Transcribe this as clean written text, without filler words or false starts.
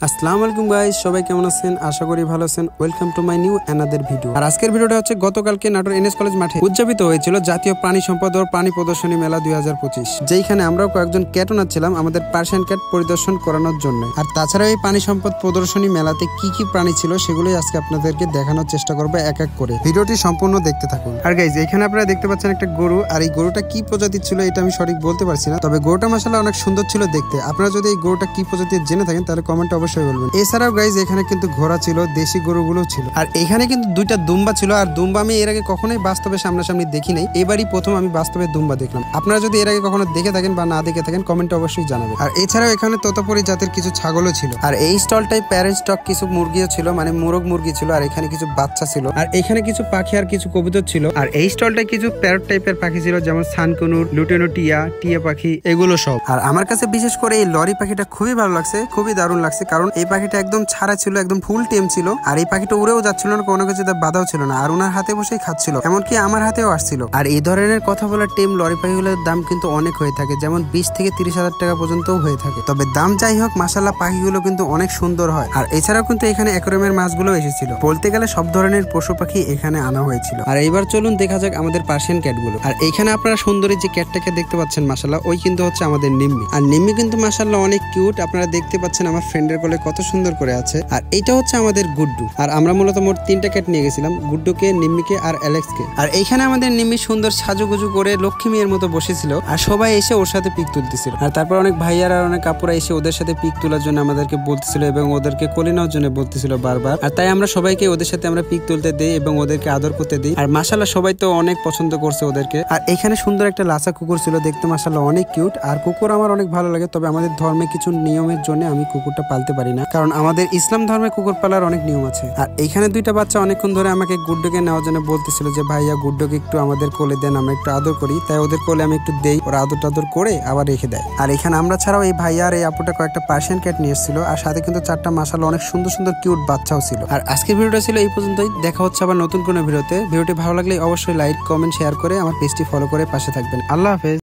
আসসালামু আলাইকুম গাইস, সবাই কেমন আছেন? আশা করি ভালো আছেন। Welcome to my new another video. আর আজকের ভিডিওটা হচ্ছে গতকালকে নাটোর এনএস কলেজ মাঠে উদযাপিত হয়েছিল জাতীয় প্রাণী সম্পদ ও প্রাণী প্রদর্শনী মেলা 2025, যেখানে আমরাও কয়েকজন ক্যাট ওনার ছিলাম আমাদের পার্সিয়ান ক্যাট পরিদর্শন করানোর জন্য। আর তাছাড়া এই প্রাণী সম্পদ প্রদর্শনী মেলাতে কি কি প্রাণী ছিল সেগুলোই আজকে আপনাদেরকে দেখানোর চেষ্টা করবো এক এক করে। ভিডিওটি সম্পূর্ণ দেখতে থাকুন। আর গাইস, এখানে আপনারা দেখতে পাচ্ছেন একটা গরু, আর এই গরুটা কি প্রজাতির ছিল এটা আমি সঠিক বলতে পারছি না, তবে গরুটা মাশাআল্লাহ অনেক সুন্দর ছিল দেখতে। আপনারা যদি এই গরুটা কি প্রজাতির জেনে থাকেন তাহলে কমেন্টে অবশ্যই বলবেন। এছাড়াও গাইজ এখানে কিন্তু ঘোড়া ছিল, দেশি গরুগুলো ছিল, আর এখানে কিন্তু দুইটা দুম্বা ছিল। আর দুম্বা আমি এর আগে কখনোই বাস্তবে সামনাসামনি দেখি নাই, এবারই প্রথম আমি বাস্তবে দুম্বা দেখলাম। আপনারা যদি এর আগে কখনো দেখে থাকেন বা না দেখে থাকেন কমেন্টে অবশ্যই জানাবেন। আর এছাড়াও এখানে তোতাপুরি জাতের কিছু ছাগলও ছিল। আর এই স্টলটাই প্যারেন্ট স্টক কিছু মুরগিও ছিল, মানে মোরগ মুরগি ছিল। আর এখানে কিছু বাচ্চা ছিল, আর এখানে কিছু পাখি আর কিছু কবুতর ছিল। আর এই স্টলটায় কিছু প্যারট টাইপের পাখি ছিল, যেমন সানকুনুর, লুটেনো টিয়া পাখি, এগুলো সব। আর আমার কাছে বিশেষ করে এই লরি পাখিটা খুবই ভালো লাগছে, খুবই দারুণ লাগছে, কারণ এই পাখিটা একদম ছাড়া ছিল, একদম ফুল টেম ছিল। আর এই পাখিটা উড়েও যাচ্ছিল না, কোনো কিছুতে বাধাও ছিল না, আর ওনার হাতে বসেই খাচ্ছিল, এমনকি আমার হাতেও আসছিল। আর এই ধরনের কথা বলা টেম লরি পাখিগুলোর দাম কিন্তু অনেক হয়ে থাকে, যেমন 20 থেকে 30,000 টাকা পর্যন্ত হয়ে থাকে। তবে দাম যাই হোক, মাশাআল্লাহ পাখিগুলো কিন্তু অনেক সুন্দর হয়। আর এছাড়াও কিন্তু এখানে অ্যাকোয়ারিয়ামের মাছগুলো এসেছিল। বলতে গেলে সব ধরনের পশু পাখি এখানে আনা হয়েছিল। আর এইবার চলুন দেখা যাক আমাদের পার্সিয়ান ক্যাটগুলো। আর এইখানে আপনারা সুন্দরী যে ক্যাটটাকে দেখতে পাচ্ছেন মাশাআল্লাহ, ওই কিন্তু হচ্ছে আমাদের নিম্মি। আর নিম্মি কিন্তু মাশাআল্লাহ অনেক কিউট। আপনারা দেখতে পাচ্ছেন আমার ফ্রেন্ডের কোলে কত সুন্দর করে আছে। আর এইটা হচ্ছে আমাদের গুড্ডু। আর আমরা মূলত মোট 3টা ক্যাট নিয়ে গেছিলাম, গুড্ডুকে, নিম্মিকে আর অ্যালেক্সকে। আর এইখানে আমাদের নিম্মি সুন্দর সাজুগুজু করে লক্ষ্মী মেয়ের মতো বসেছিল, আর সবাই এসে ওর সাথে পিক তুলতেছিল। আর তারপর অনেক ভাইয়ার আর অনেক কাপুরা এসে ওদের সাথে পিক তোলার জন্য আমাদেরকে বলতেছিল এবং ওদেরকে কোলে নেওয়ার জন্য বলতেছিল বারবার। আর তাই আমরা সবাইকে ওদের সাথে আমরা পিক তুলতে দিই এবং ওদেরকে আদর করতে দিই। আর মাশাআল্লাহ সবাই তো অনেক পছন্দ করছে ওদেরকে। আর এখানে সুন্দর একটা লাসা কুকুর ছিল, দেখতে মাশাআল্লাহ অনেক কিউট। আর কুকুর আমার অনেক ভালো লাগে, তবে আমাদের ধর্মে কিছু নিয়মের জন্য আমি কুকুরটা পালতে পারি না, কারণ আমাদের ইসলাম ধর্মে কুকুর পালার অনেক নিয়ম আছে। আর এইখানে দুইটা বাচ্চা অনেকক্ষণ ধরে আমাকে গুড্ডুকে নেওয়ার জন্য বলতেছিল যে ভাইয়া গুড্ডুকে একটু আমাদের কোলে দেন, আমরা একটু আদর করি। তাই ওদের কোলে আমি একটু দেই, ওরা আদর টাদর করে আবার রেখে দেয়। আর এখানে আমরা ছাড়াও এই ভাইয়া আর এই আপুটা কয়েকটা পার্সিয়ান ক্যাট নিয়ে এসেছিল, আর সাথে কিন্তু 4টা মাশাআল্লাহ অনেক সুন্দর সুন্দর কিউট বাচ্চাও ছিল। আর আজকের ভিডিওটা ছিল এই পর্যন্তই। দেখা হচ্ছে আবার নতুন কোনো ভিডিওতে। ভিডিওটি ভালো লাগলে অবশ্যই লাইক, কমেন্ট, শেয়ার করে আমার পেজটি ফলো করে পাশে থাকবেন। আল্লাহ হাফেজ।